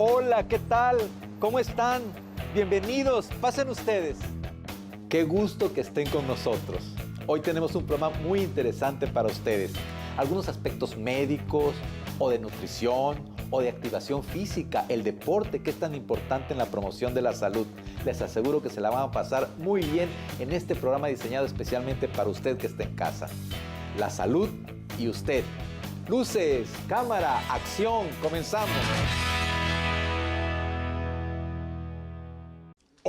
Hola, ¿qué tal? ¿Cómo están? Bienvenidos, pasen ustedes. Qué gusto que estén con nosotros. Hoy tenemos un programa muy interesante para ustedes. Algunos aspectos médicos o de nutrición o de activación física, el deporte que es tan importante en la promoción de la salud. Les aseguro que se la van a pasar muy bien en este programa diseñado especialmente para usted que está en casa. La salud y usted. Luces, cámara, acción, comenzamos.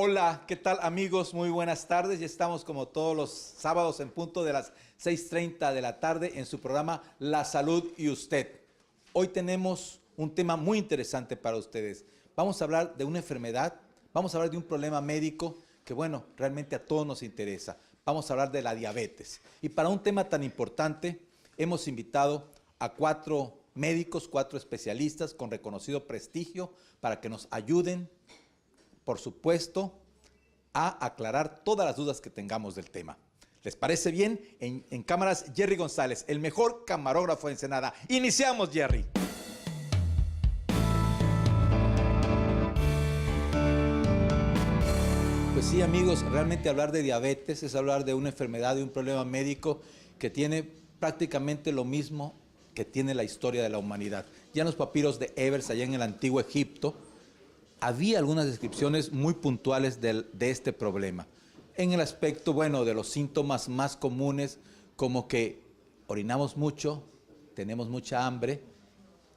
Hola, ¿qué tal amigos? Muy buenas tardes. Ya estamos como todos los sábados en punto de las 6:30 de la tarde en su programa La Salud y Usted. Hoy tenemos un tema muy interesante para ustedes. Vamos a hablar de una enfermedad, vamos a hablar de un problema médico que, bueno, realmente a todos nos interesa. Vamos a hablar de la diabetes. Y para un tema tan importante, hemos invitado a 4 médicos, 4 especialistas con reconocido prestigio para que nos ayuden, por supuesto, a aclarar todas las dudas que tengamos del tema. ¿Les parece bien? En cámaras, Jerry González, el mejor camarógrafo de Ensenada. Iniciamos, Jerry. Pues sí, amigos, realmente hablar de diabetes es hablar de una enfermedad, de un problema médico que tiene prácticamente lo mismo que tiene la historia de la humanidad. Ya en los papiros de Ebers, allá en el antiguo Egipto, había algunas descripciones muy puntuales de este problema. En el aspecto, bueno, de los síntomas más comunes, como que orinamos mucho, tenemos mucha hambre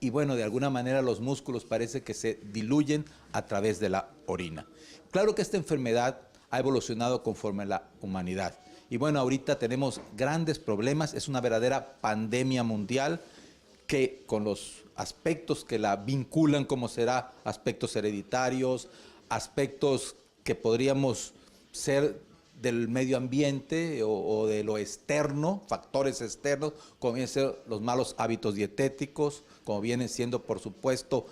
y, bueno, de alguna manera los músculos parece que se diluyen a través de la orina. Claro que esta enfermedad ha evolucionado conforme la humanidad. Y, bueno, ahorita tenemos grandes problemas, es una verdadera pandemia mundial que con los aspectos que la vinculan, como será aspectos hereditarios, aspectos que podríamos ser del medio ambiente o de lo externo, factores externos, como vienen a ser los malos hábitos dietéticos, como vienen siendo, por supuesto,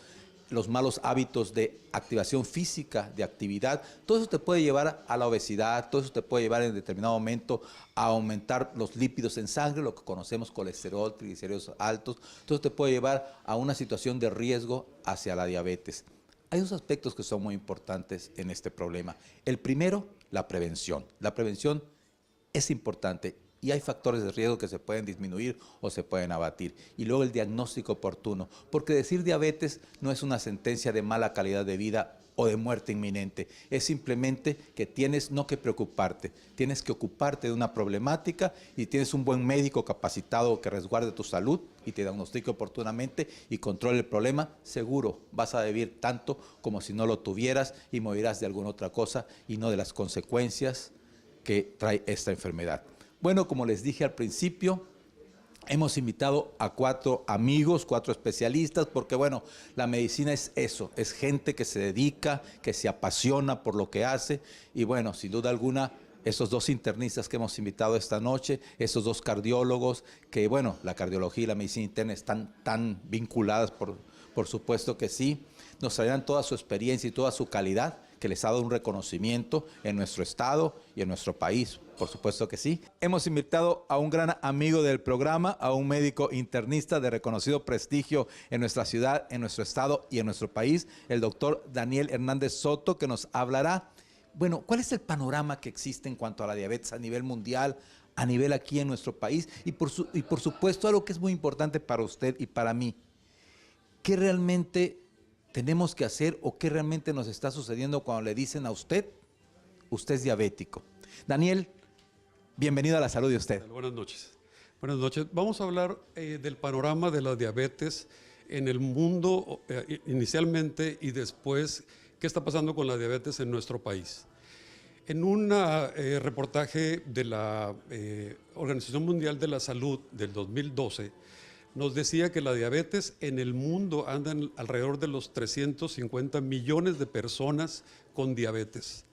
los malos hábitos de activación física, de actividad. Todo eso te puede llevar a la obesidad, todo eso te puede llevar en determinado momento a aumentar los lípidos en sangre, lo que conocemos colesterol, triglicéridos altos. Todo eso te puede llevar a una situación de riesgo hacia la diabetes. Hay 2 aspectos que son muy importantes en este problema. El primero, la prevención. La prevención es importante y hay factores de riesgo que se pueden disminuir o se pueden abatir. Y luego el diagnóstico oportuno, porque decir diabetes no es una sentencia de mala calidad de vida o de muerte inminente, es simplemente que tienes no que preocuparte, tienes que ocuparte de una problemática y tienes un buen médico capacitado que resguarde tu salud y te diagnostique oportunamente y controle el problema, seguro vas a vivir tanto como si no lo tuvieras y morirás de alguna otra cosa y no de las consecuencias que trae esta enfermedad. Bueno, como les dije al principio, hemos invitado a 4 amigos, 4 especialistas, porque bueno, la medicina es eso, es gente que se dedica, que se apasiona por lo que hace y bueno, sin duda alguna, esos 2 internistas que hemos invitado esta noche, esos 2 cardiólogos, que bueno, la cardiología y la medicina interna están tan vinculadas, por supuesto que sí, nos traerán toda su experiencia y toda su calidad, que les ha dado un reconocimiento en nuestro estado y en nuestro país, por supuesto que sí. Hemos invitado a un gran amigo del programa, a un médico internista de reconocido prestigio en nuestra ciudad, en nuestro estado y en nuestro país, el doctor Daniel Hernández Soto, que nos hablará, bueno, ¿cuál es el panorama que existe en cuanto a la diabetes a nivel mundial, a nivel aquí en nuestro país? Y por supuesto, algo que es muy importante para usted y para mí, ¿qué realmente tenemos que hacer o qué realmente nos está sucediendo cuando le dicen a usted, usted es diabético? Daniel, bienvenido a La Salud de Usted. Buenas noches. Buenas noches. Vamos a hablar del panorama de la diabetes en el mundo inicialmente y después qué está pasando con la diabetes en nuestro país. En un reportaje de la Organización Mundial de la Salud del 2012, nos decía que la diabetes en el mundo anda alrededor de los 350 millones de personas con diabetes.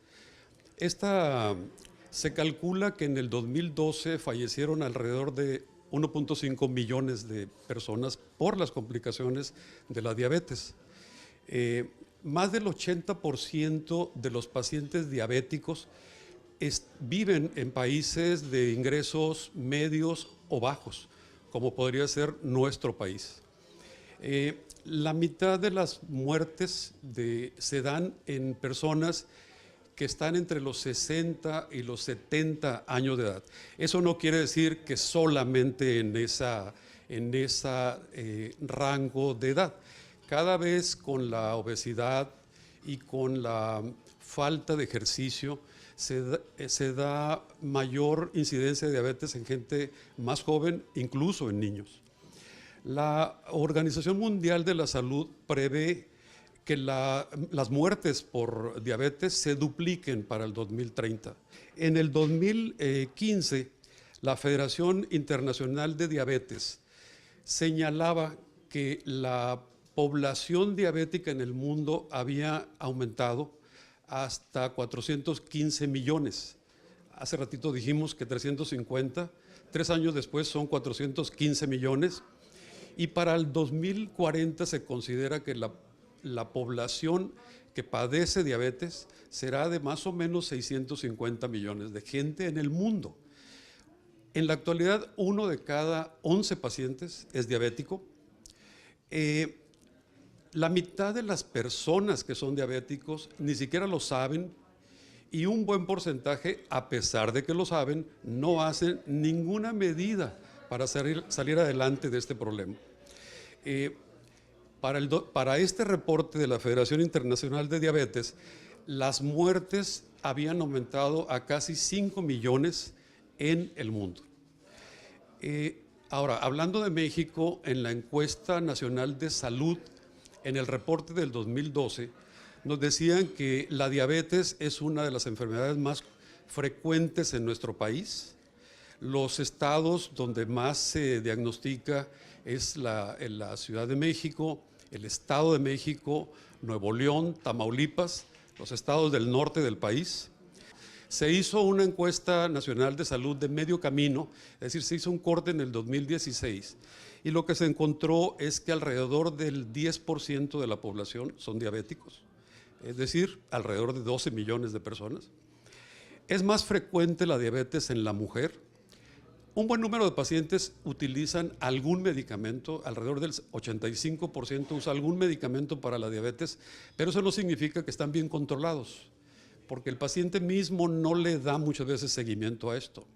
Se calcula que en el 2012 fallecieron alrededor de 1.5 millones de personas por las complicaciones de la diabetes. Más del 80% de los pacientes diabéticos viven en países de ingresos medios o bajos, como podría ser nuestro país. la mitad de las muertes se dan en personas que están entre los 60 y los 70 años de edad. Eso no quiere decir que solamente en esa rango de edad. Cada vez con la obesidad y con la falta de ejercicio se da mayor incidencia de diabetes en gente más joven, incluso en niños. La Organización Mundial de la Salud prevé que las muertes por diabetes se dupliquen para el 2030. En el 2015, la Federación Internacional de Diabetes señalaba que la población diabética en el mundo había aumentado hasta 415 millones. Hace ratito dijimos que 350, 3 años después son 415 millones. Y para el 2040 se considera que la población que padece diabetes será de más o menos 650 millones de gente en el mundo. En la actualidad, 1 de cada 11 pacientes es diabético. La mitad de las personas que son diabéticos ni siquiera lo saben y un buen porcentaje, a pesar de que lo saben, no hacen ninguna medida para salir adelante de este problema. Para este reporte de la Federación Internacional de Diabetes, las muertes habían aumentado a casi 5 millones en el mundo. Ahora, hablando de México, en la encuesta nacional de salud, en el reporte del 2012, nos decían que la diabetes es una de las enfermedades más frecuentes en nuestro país. Los estados donde más se diagnostica es en la Ciudad de México, el Estado de México, Nuevo León, Tamaulipas, los estados del norte del país. Se hizo una encuesta nacional de salud de medio camino, es decir, se hizo un corte en el 2016 y lo que se encontró es que alrededor del 10% de la población son diabéticos, es decir, alrededor de 12 millones de personas. Es más frecuente la diabetes en la mujer. Un buen número de pacientes utilizan algún medicamento, alrededor del 85% usa algún medicamento para la diabetes, pero eso no significa que están bien controlados, porque el paciente mismo no le da muchas veces seguimiento a esto.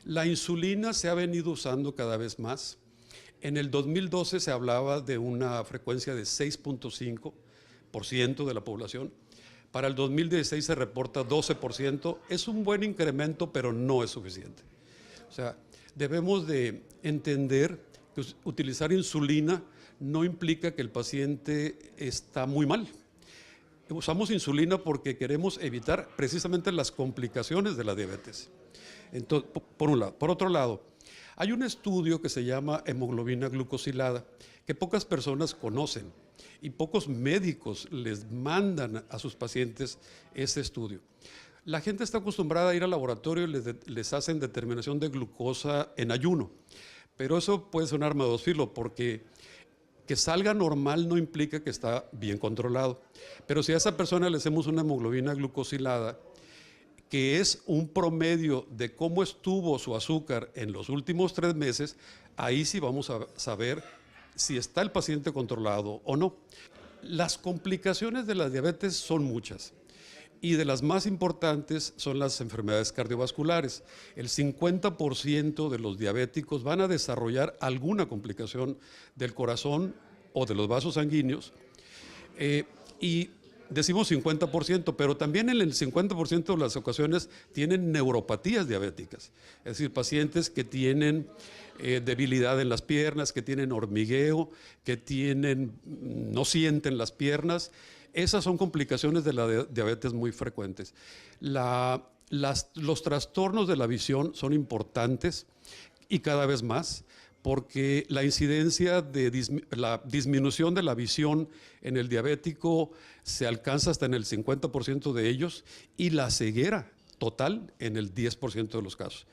La insulina se ha venido usando cada vez más. En el 2012 se hablaba de una frecuencia de 6.5% de la población. Para el 2016 se reporta 12%. Es un buen incremento, pero no es suficiente. O sea, debemos de entender que utilizar insulina no implica que el paciente está muy mal. Usamos insulina porque queremos evitar precisamente las complicaciones de la diabetes. Entonces, por un lado. Por otro lado, hay un estudio que se llama hemoglobina glucosilada que pocas personas conocen y pocos médicos les mandan a sus pacientes ese estudio. La gente está acostumbrada a ir al laboratorio y les hacen determinación de glucosa en ayuno, pero eso puede ser un arma de dos filos porque que salga normal no implica que está bien controlado. Pero si a esa persona le hacemos una hemoglobina glucosilada, que es un promedio de cómo estuvo su azúcar en los últimos 3 meses, ahí sí vamos a saber si está el paciente controlado o no. Las complicaciones de la diabetes son muchas. Y de las más importantes son las enfermedades cardiovasculares. El 50% de los diabéticos van a desarrollar alguna complicación del corazón o de los vasos sanguíneos. Y decimos 50%, pero también en el 50% de las ocasiones tienen neuropatías diabéticas. Es decir, pacientes que tienen debilidad en las piernas, que tienen hormigueo, que no sienten las piernas. Esas son complicaciones de la diabetes muy frecuentes. Los trastornos de la visión son importantes y cada vez más porque la incidencia de la disminución de la visión en el diabético se alcanza hasta en el 50% de ellos y la ceguera total en el 10% de los casos.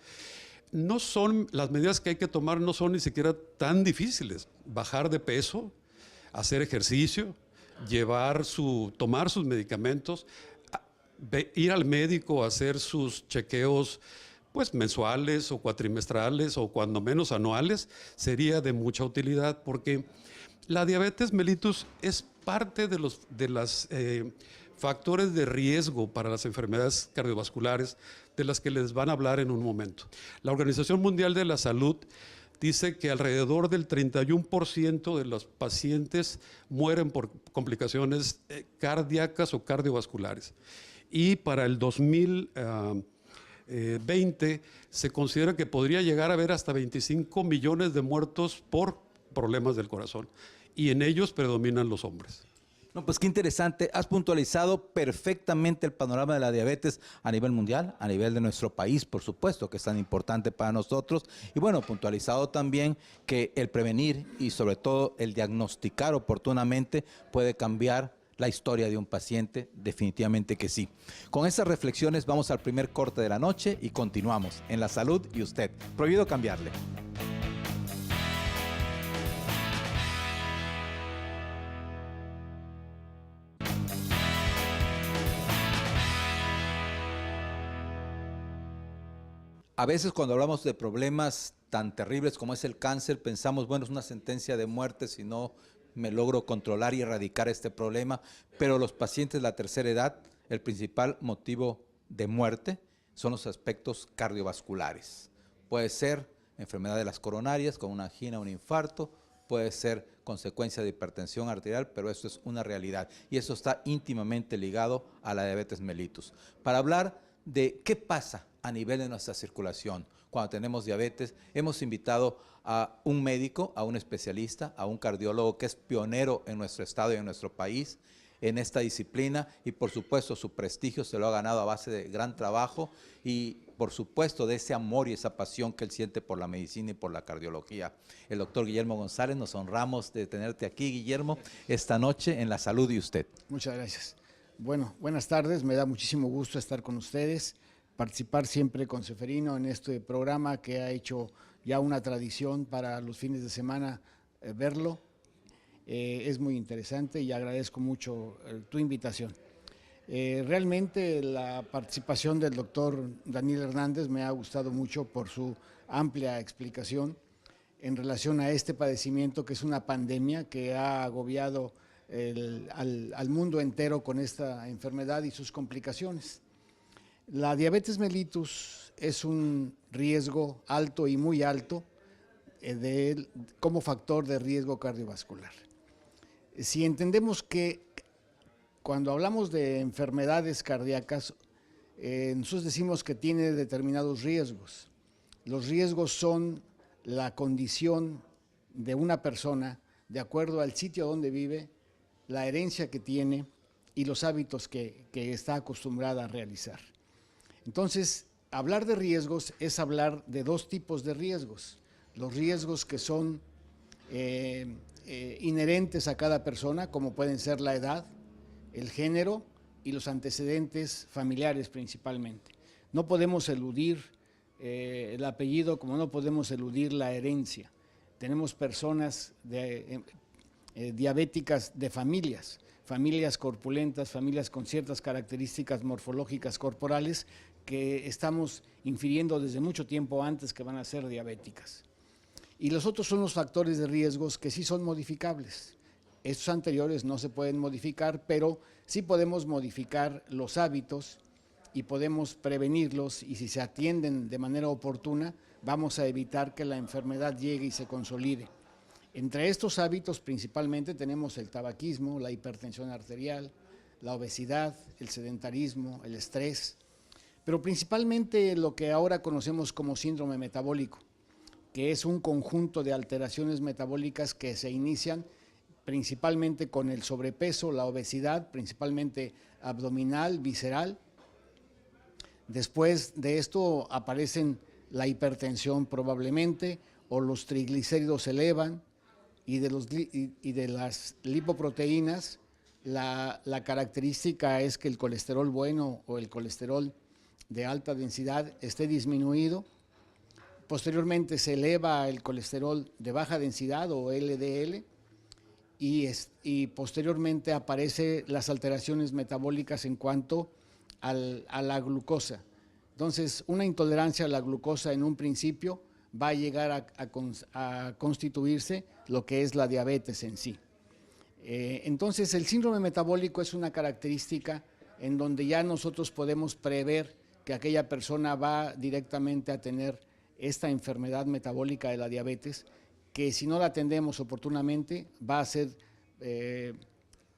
Las medidas que hay que tomar no son ni siquiera tan difíciles. Bajar de peso, hacer ejercicio, tomar sus medicamentos, ir al médico a hacer sus chequeos pues mensuales o cuatrimestrales o cuando menos anuales, sería de mucha utilidad porque La diabetes mellitus es parte de los factores de riesgo para las enfermedades cardiovasculares de las que les van a hablar en un momento. La Organización Mundial de la Salud dice que alrededor del 31% de los pacientes mueren por complicaciones cardíacas o cardiovasculares. Y para el 2020 se considera que podría llegar a haber hasta 25 millones de muertos por problemas del corazón. Y en ellos predominan los hombres. No, pues qué interesante. Has puntualizado perfectamente el panorama de la diabetes a nivel mundial, a nivel de nuestro país, por supuesto, que es tan importante para nosotros. Y bueno, puntualizado también que el prevenir y sobre todo el diagnosticar oportunamente puede cambiar la historia de un paciente, definitivamente que sí. Con esas reflexiones vamos al primer corte de la noche y continuamos en La Salud y Usted. Prohibido cambiarle. A veces cuando hablamos de problemas tan terribles como es el cáncer, pensamos, bueno, es una sentencia de muerte si no me logro controlar y erradicar este problema, pero los pacientes de la tercera edad, el principal motivo de muerte son los aspectos cardiovasculares. Puede ser enfermedad de las coronarias, con una angina, un infarto, puede ser consecuencia de hipertensión arterial, pero eso es una realidad y eso está íntimamente ligado a la diabetes mellitus. Para hablar de qué pasa a nivel de nuestra circulación cuando tenemos diabetes, hemos invitado a un médico, a un especialista, a un cardiólogo que es pionero en nuestro estado y en nuestro país en esta disciplina y por supuesto su prestigio se lo ha ganado a base de gran trabajo y por supuesto de ese amor y esa pasión que él siente por la medicina y por la cardiología. El doctor Guillermo González, nos honramos de tenerte aquí, Guillermo, esta noche en La Salud y Usted. Muchas gracias. Bueno, buenas tardes, me da muchísimo gusto estar con ustedes, participar siempre con Seferino en este programa que ha hecho ya una tradición para los fines de semana verlo. Es muy interesante y agradezco mucho tu invitación. Realmente la participación del doctor Daniel Hernández me ha gustado mucho por su amplia explicación en relación a este padecimiento que es una pandemia que ha agobiado al mundo entero con esta enfermedad y sus complicaciones. La diabetes mellitus es un riesgo alto y muy alto como factor de riesgo cardiovascular. Si entendemos que cuando hablamos de enfermedades cardíacas, nosotros decimos que tiene determinados riesgos. Los riesgos son la condición de una persona de acuerdo al sitio donde vive, la herencia que tiene y los hábitos que está acostumbrada a realizar. Entonces, hablar de riesgos es hablar de dos tipos de riesgos. Los riesgos que son inherentes a cada persona, como pueden ser la edad, el género y los antecedentes familiares principalmente. No podemos eludir el apellido como no podemos eludir la herencia. Tenemos personas diabéticas de familias corpulentas, familias con ciertas características morfológicas corporales que estamos infiriendo desde mucho tiempo antes que van a ser diabéticas. Y los otros son los factores de riesgos que sí son modificables. Estos anteriores no se pueden modificar, pero sí podemos modificar los hábitos y podemos prevenirlos y si se atienden de manera oportuna, vamos a evitar que la enfermedad llegue y se consolide. Entre estos hábitos principalmente tenemos el tabaquismo, la hipertensión arterial, la obesidad, el sedentarismo, el estrés, pero principalmente lo que ahora conocemos como síndrome metabólico, que es un conjunto de alteraciones metabólicas que se inician principalmente con el sobrepeso, la obesidad, principalmente abdominal, visceral. Después de esto aparecen la hipertensión probablemente, o los triglicéridos se elevan, y de las lipoproteínas, la característica es que el colesterol bueno o el colesterol de alta densidad esté disminuido. Posteriormente se eleva el colesterol de baja densidad o LDL y posteriormente aparecen las alteraciones metabólicas en cuanto a la glucosa. Entonces, una intolerancia a la glucosa en un principio va a llegar a constituirse lo que es la diabetes en sí. Entonces, el síndrome metabólico es una característica en donde ya nosotros podemos prever que aquella persona va directamente a tener esta enfermedad metabólica de la diabetes, que si no la atendemos oportunamente va a hacer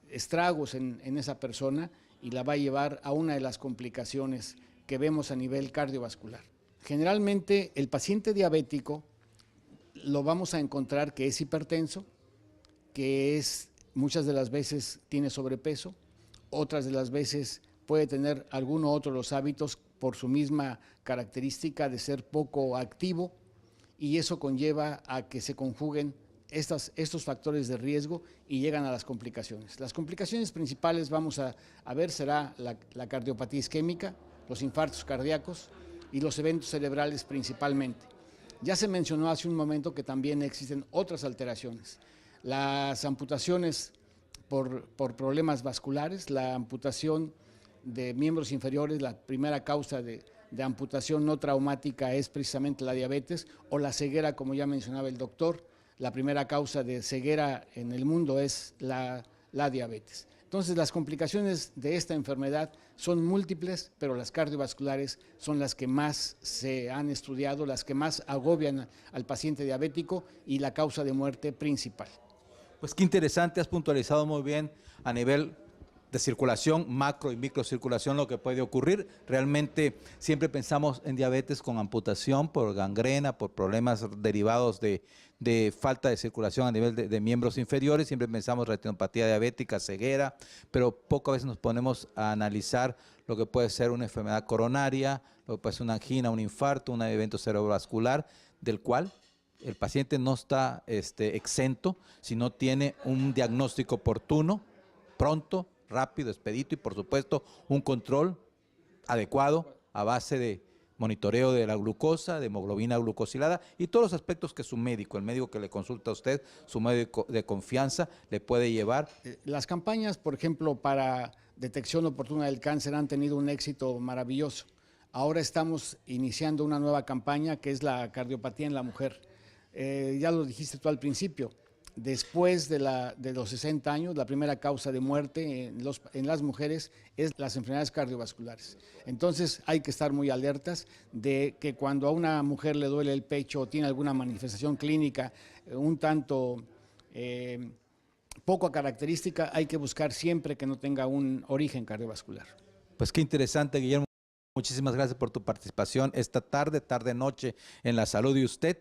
estragos en esa persona y la va a llevar a una de las complicaciones que vemos a nivel cardiovascular. Generalmente el paciente diabético lo vamos a encontrar que es hipertenso, que muchas de las veces tiene sobrepeso, otras de las veces puede tener alguno otro de los hábitos por su misma característica de ser poco activo, y eso conlleva a que se conjuguen estos factores de riesgo y llegan a las complicaciones. Las complicaciones principales vamos a ver será la cardiopatía isquémica, los infartos cardíacos y los eventos cerebrales principalmente. Ya se mencionó hace un momento que también existen otras alteraciones. Las amputaciones por problemas vasculares, la amputación de miembros inferiores, la primera causa de amputación no traumática es precisamente la diabetes, o la ceguera, como ya mencionaba el doctor. La primera causa de ceguera en el mundo es la diabetes. Entonces, las complicaciones de esta enfermedad son múltiples, pero las cardiovasculares son las que más se han estudiado, las que más agobian al paciente diabético y la causa de muerte principal. Pues qué interesante, has puntualizado muy bien a nivel de circulación, macro y microcirculación, lo que puede ocurrir. Realmente siempre pensamos en diabetes con amputación por gangrena, por problemas derivados de falta de circulación a nivel de miembros inferiores. Siempre pensamos retinopatía diabética, ceguera, pero pocas veces nos ponemos a analizar lo que puede ser una enfermedad coronaria, lo que puede ser una angina, un infarto, un evento cerebrovascular, del cual el paciente no está exento si no tiene un diagnóstico oportuno, pronto, rápido, expedito y por supuesto un control adecuado a base de monitoreo de la glucosa, de hemoglobina glucosilada y todos los aspectos que su médico, el médico que le consulta a usted, su médico de confianza, le puede llevar. Las campañas, por ejemplo, para detección oportuna del cáncer han tenido un éxito maravilloso. Ahora estamos iniciando una nueva campaña que es la cardiopatía en la mujer. Ya lo dijiste tú al principio. Después de los 60 años, la primera causa de muerte en las mujeres es las enfermedades cardiovasculares. Entonces hay que estar muy alertas de que cuando a una mujer le duele el pecho o tiene alguna manifestación clínica un tanto poco característica, hay que buscar siempre que no tenga un origen cardiovascular. Pues qué interesante, Guillermo. Muchísimas gracias por tu participación esta tarde-noche en La Salud de Usted.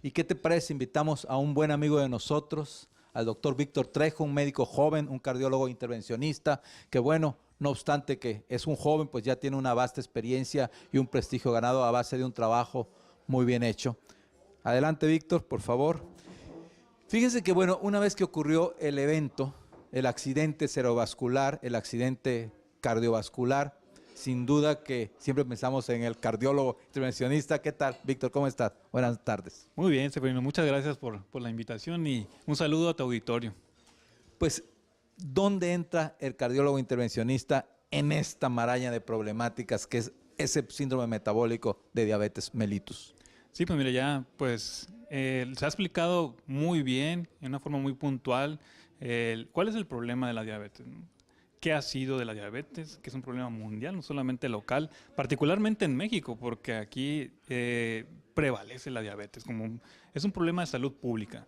¿Y qué te parece si invitamos a un buen amigo de nosotros, al doctor Víctor Trejo, un médico joven, un cardiólogo intervencionista, que bueno, no obstante que es un joven, pues ya tiene una vasta experiencia y un prestigio ganado a base de un trabajo muy bien hecho. Adelante, Víctor, por favor. Fíjense que bueno, una vez que ocurrió el evento, el accidente cerebrovascular, el accidente cardiovascular, sin duda que siempre pensamos en el cardiólogo intervencionista. ¿Qué tal, Víctor? ¿Cómo estás? Buenas tardes. Muy bien, Seferino. Muchas gracias por la invitación y un saludo a tu auditorio. Pues, ¿dónde entra el cardiólogo intervencionista en esta maraña de problemáticas que es ese síndrome metabólico de diabetes mellitus? Sí, pues mira, ya pues se ha explicado muy bien, en una forma muy puntual, cuál es el problema de la diabetes, ¿no? ¿Qué ha sido de la diabetes? Que es un problema mundial, no solamente local, particularmente en México, porque aquí prevalece la diabetes, es un problema de salud pública.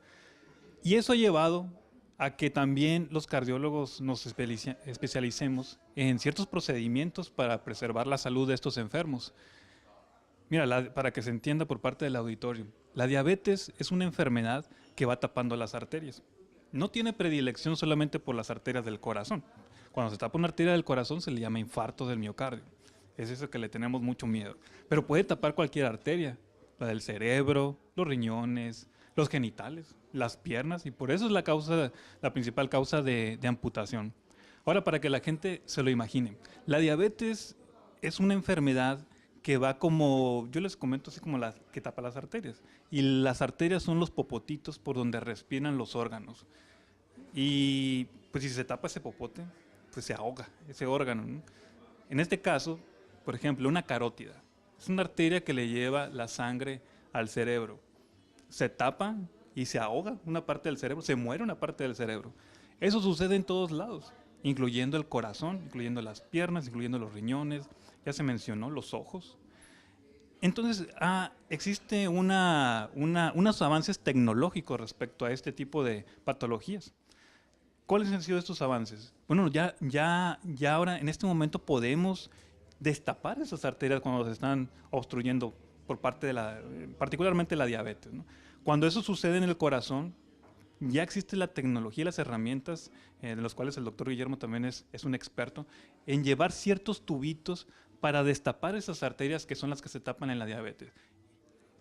Y eso ha llevado a que también los cardiólogos nos especialicemos en ciertos procedimientos para preservar la salud de estos enfermos. Mira, para que se entienda por parte del auditorio, la diabetes es una enfermedad que va tapando las arterias. No tiene predilección solamente por las arterias del corazón. Cuando se tapa una arteria del corazón se le llama infarto del miocardio. Es eso que le tenemos mucho miedo. Pero puede tapar cualquier arteria, la del cerebro, los riñones, los genitales, las piernas, y por eso es la principal causa de amputación. Ahora, para que la gente se lo imagine, la diabetes es una enfermedad que va como, yo les comento así como que tapa las arterias. Y las arterias son los popotitos por donde respiran los órganos. Y pues si se tapa ese popote, pues se ahoga ese órgano, ¿no? En este caso, por ejemplo, una carótida. Es una arteria que le lleva la sangre al cerebro. se tapa y se ahoga una parte del cerebro, se muere una parte del cerebro. Eso sucede en todos lados, incluyendo el corazón, incluyendo las piernas, incluyendo los riñones, ya se mencionó, los ojos. Entonces, existe unos avances tecnológicos respecto a este tipo de patologías. ¿Cuáles han sido estos avances? Bueno, ya ahora en este momento podemos destapar esas arterias cuando se están obstruyendo por parte de particularmente la diabetes, ¿no? Cuando eso sucede en el corazón, ya existe la tecnología y las herramientas, de las cuales el doctor Guillermo también es un experto, en llevar ciertos tubitos para destapar esas arterias que son las que se tapan en la diabetes.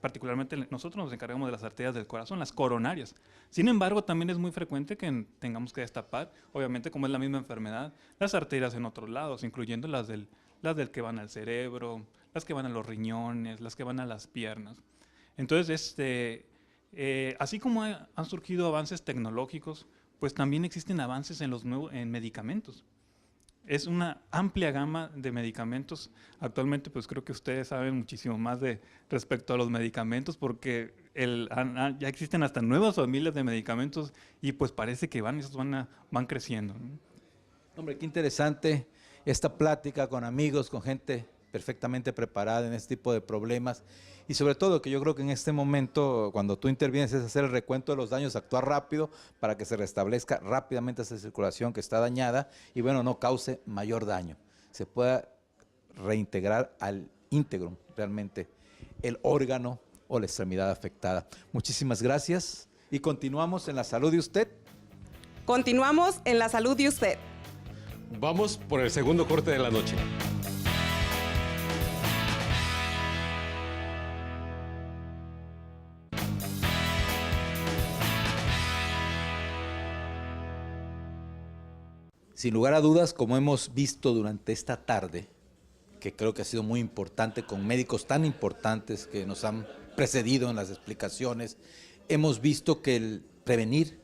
Particularmente nosotros nos encargamos de las arterias del corazón, las coronarias. Sin embargo, también es muy frecuente que tengamos que destapar, obviamente como es la misma enfermedad, las arterias en otros lados, incluyendo las del que van al cerebro, las que van a los riñones, las que van a las piernas. Entonces, así como han surgido avances tecnológicos, pues también existen avances en medicamentos. Es una amplia gama de medicamentos. Actualmente, pues creo que ustedes saben muchísimo más respecto a los medicamentos, porque ya existen hasta nuevas familias de medicamentos y pues parece que van creciendo, ¿no? Hombre, qué interesante esta plática con amigos, con gente perfectamente preparada en este tipo de problemas. Y sobre todo que yo creo que en este momento, cuando tú intervienes, es hacer el recuento de los daños, actuar rápido para que se restablezca rápidamente esa circulación que está dañada y bueno, no cause mayor daño. Se pueda reintegrar al íntegro realmente el órgano o la extremidad afectada. Muchísimas gracias y continuamos en la salud de usted. Continuamos en la salud de usted. Vamos por el segundo corte de la noche. Sin lugar a dudas, como hemos visto durante esta tarde, que creo que ha sido muy importante con médicos tan importantes que nos han precedido en las explicaciones, hemos visto que el prevenir,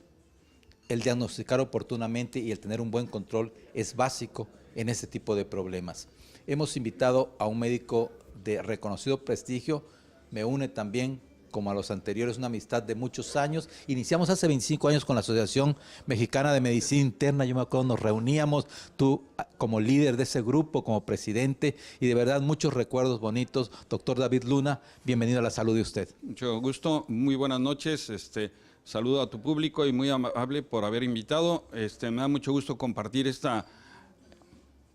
el diagnosticar oportunamente y el tener un buen control es básico en este tipo de problemas. Hemos invitado a un médico de reconocido prestigio, me une también como a los anteriores, una amistad de muchos años. Iniciamos hace 25 años con la Asociación Mexicana de Medicina Interna, yo me acuerdo, nos reuníamos, tú como líder de ese grupo, como presidente, y de verdad muchos recuerdos bonitos. Doctor David Luna, bienvenido a la salud de usted. Mucho gusto, muy buenas noches, saludo a tu público y muy amable por haber invitado. Me da mucho gusto compartir esta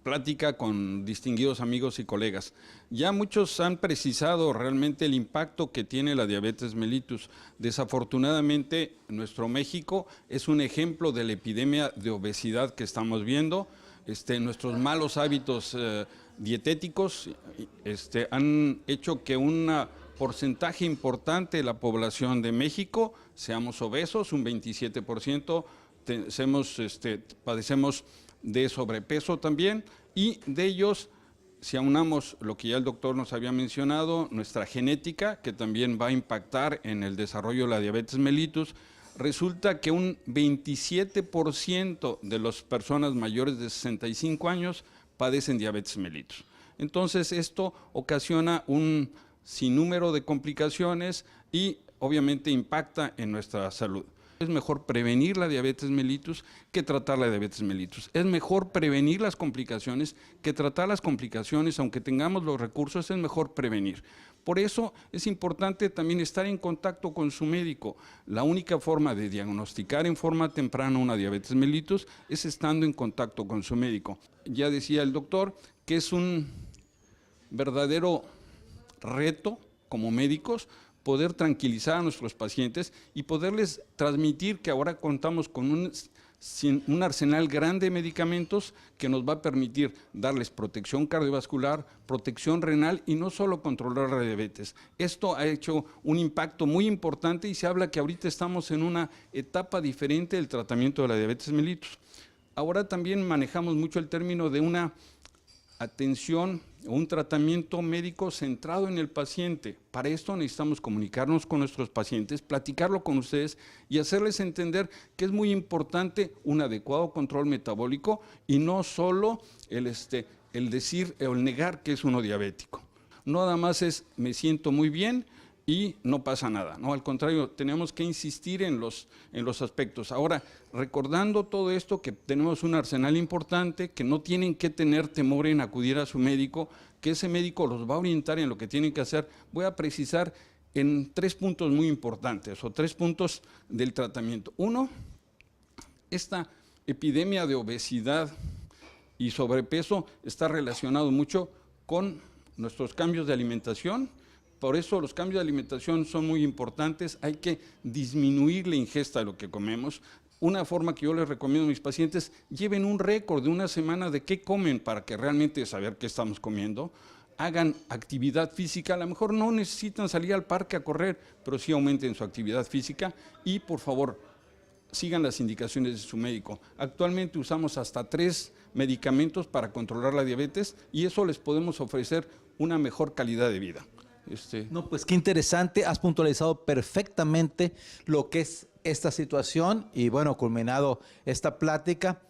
plática con distinguidos amigos y colegas. Ya muchos han precisado realmente el impacto que tiene la diabetes mellitus. Desafortunadamente, nuestro México es un ejemplo de la epidemia de obesidad que estamos viendo. Nuestros malos hábitos dietéticos han hecho que un porcentaje importante de la población de México seamos obesos, un 27%, padecemos de sobrepeso también, y de ellos, si aunamos lo que ya el doctor nos había mencionado, nuestra genética, que también va a impactar en el desarrollo de la diabetes mellitus, resulta que un 27% de las personas mayores de 65 años padecen diabetes mellitus. Entonces, esto ocasiona un sinnúmero de complicaciones y obviamente impacta en nuestra salud. Es mejor prevenir la diabetes mellitus que tratar la diabetes mellitus. Es mejor prevenir las complicaciones que tratar las complicaciones, aunque tengamos los recursos, es mejor prevenir. Por eso es importante también estar en contacto con su médico. La única forma de diagnosticar en forma temprana una diabetes mellitus es estando en contacto con su médico. Ya decía el doctor que es un verdadero reto como médicos poder tranquilizar a nuestros pacientes y poderles transmitir que ahora contamos con un arsenal grande de medicamentos que nos va a permitir darles protección cardiovascular, protección renal y no solo controlar la diabetes. Esto ha hecho un impacto muy importante y se habla que ahorita estamos en una etapa diferente del tratamiento de la diabetes mellitus. Ahora también manejamos mucho el término de una atención o un tratamiento médico centrado en el paciente. Para esto necesitamos comunicarnos con nuestros pacientes, platicarlo con ustedes y hacerles entender que es muy importante un adecuado control metabólico y no solo el decir o el negar que es uno diabético. No nada más es me siento muy bien y no pasa nada, ¿no? Al contrario, tenemos que insistir en los aspectos. Ahora, recordando todo esto, que tenemos un arsenal importante, que no tienen que tener temor en acudir a su médico, que ese médico los va a orientar en lo que tienen que hacer. Voy a precisar en 3 puntos muy importantes, o 3 puntos del tratamiento. Uno, esta epidemia de obesidad y sobrepeso está relacionado mucho con nuestros cambios de alimentación. Por eso los cambios de alimentación son muy importantes. Hay que disminuir la ingesta de lo que comemos. Una forma que yo les recomiendo a mis pacientes, lleven un récord de una semana de qué comen para que realmente saber qué estamos comiendo. Hagan actividad física, a lo mejor no necesitan salir al parque a correr, pero sí aumenten su actividad física y por favor sigan las indicaciones de su médico. Actualmente usamos hasta 3 medicamentos para controlar la diabetes y eso les podemos ofrecer una mejor calidad de vida. No, pues qué interesante, has puntualizado perfectamente lo que es esta situación y bueno, culminado esta plática,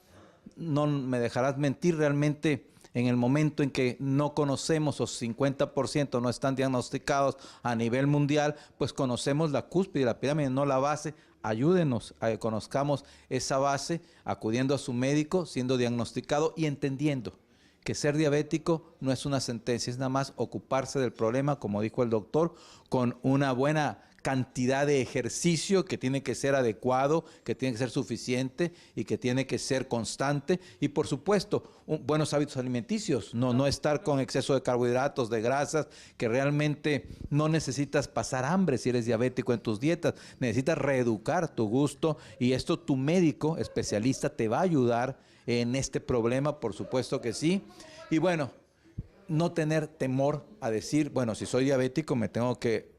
no me dejarás mentir, realmente en el momento en que no conocemos o 50% no están diagnosticados a nivel mundial, pues conocemos la cúspide de la pirámide, no la base. Ayúdenos a que conozcamos esa base acudiendo a su médico, siendo diagnosticado y entendiendo que ser diabético no es una sentencia, es nada más ocuparse del problema, como dijo el doctor, con una buena cantidad de ejercicio que tiene que ser adecuado, que tiene que ser suficiente y que tiene que ser constante y por supuesto buenos hábitos alimenticios, no estar con exceso de carbohidratos, de grasas, que realmente no necesitas pasar hambre si eres diabético en tus dietas, necesitas reeducar tu gusto y esto tu médico especialista te va a ayudar en este problema, por supuesto que sí. Y bueno, no tener temor a decir, bueno, si soy diabético me tengo que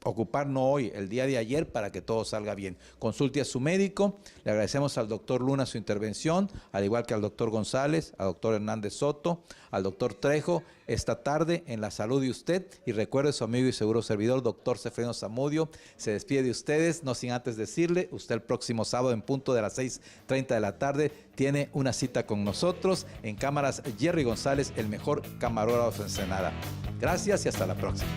ocupar no hoy, el día de ayer para que todo salga bien. Consulte a su médico, le agradecemos al doctor Luna su intervención, al igual que al doctor González, al doctor Hernández Soto, al doctor Trejo, esta tarde en La Salud de Usted y recuerde su amigo y seguro servidor, doctor Sefrenio Zamudio, se despide de ustedes, no sin antes decirle, usted el próximo sábado en punto de las 6:30 de la tarde tiene una cita con nosotros en cámaras Jerry González, el mejor camarógrafo de Ensenada. Gracias y hasta la próxima.